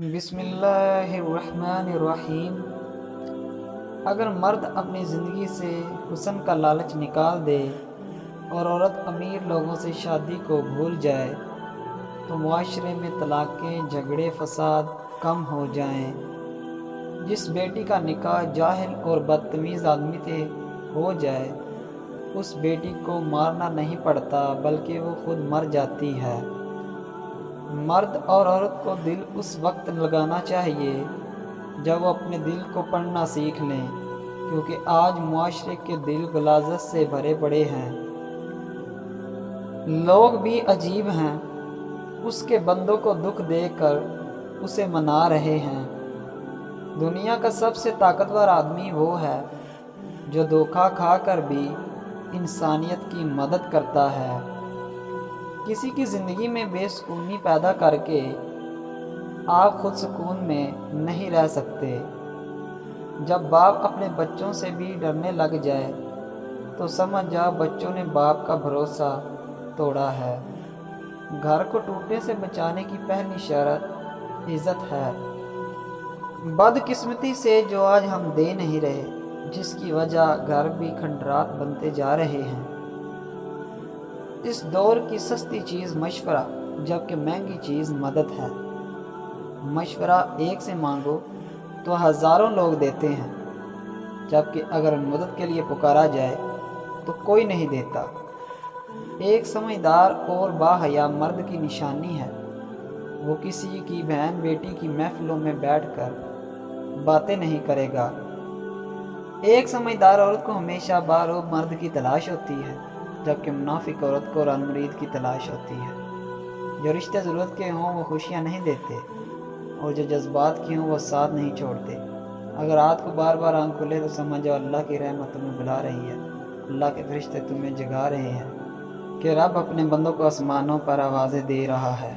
بسم اللہ الرحمن الرحیم۔ اگر مرد اپنی زندگی سے حسن کا لالچ نکال دے اور عورت امیر لوگوں سے شادی کو بھول جائے تو معاشرے میں طلاقیں، جھگڑے، فساد کم ہو جائیں۔ جس بیٹی کا نکاح جاہل اور بدتمیز آدمی سے ہو جائے اس بیٹی کو مارنا نہیں پڑتا بلکہ وہ خود مر جاتی ہے۔ مرد اور عورت کو دل اس وقت لگانا چاہیے جب وہ اپنے دل کو پڑھنا سیکھ لیں، کیونکہ آج معاشرے کے دل غلاظت سے بھرے پڑے ہیں۔ لوگ بھی عجیب ہیں، اس کے بندوں کو دکھ دے کر اسے منا رہے ہیں۔ دنیا کا سب سے طاقتور آدمی وہ ہے جو دھوکہ کھا کر بھی انسانیت کی مدد کرتا ہے۔ کسی کی زندگی میں بے سکونی پیدا کر کے آپ خود سکون میں نہیں رہ سکتے۔ جب باپ اپنے بچوں سے بھی ڈرنے لگ جائے تو سمجھ جا بچوں نے باپ کا بھروسہ توڑا ہے۔ گھر کو ٹوٹنے سے بچانے کی پہلی شرط عزت ہے۔ بدقسمتی سے جو آج ہم دے نہیں رہے، جس کی وجہ گھر بھی کھنڈرات بنتے جا رہے ہیں۔ اس دور کی سستی چیز مشورہ جبکہ مہنگی چیز مدد ہے۔ مشورہ ایک سے مانگو تو ہزاروں لوگ دیتے ہیں، جبکہ اگر مدد کے لیے پکارا جائے تو کوئی نہیں دیتا۔ ایک سمجھدار اور باحیا مرد کی نشانی ہے وہ کسی کی بہن بیٹی کی محفلوں میں بیٹھ کر باتیں نہیں کرے گا۔ ایک سمجھدار عورت کو ہمیشہ باروب مرد کی تلاش ہوتی ہے، جبکہ منافق عورت کو رن مرید کی تلاش ہوتی ہے۔ جو رشتے ضرورت کے ہوں وہ خوشیاں نہیں دیتے، اور جو جذبات کی ہوں وہ ساتھ نہیں چھوڑتے۔ اگر رات کو بار بار آنکھ کھلے تو سمجھ جاؤ اللہ کی رحمت تمہیں بلا رہی ہے، اللہ کے فرشتے تمہیں جگا رہے ہیں کہ رب اپنے بندوں کو آسمانوں پر آوازیں دے رہا ہے۔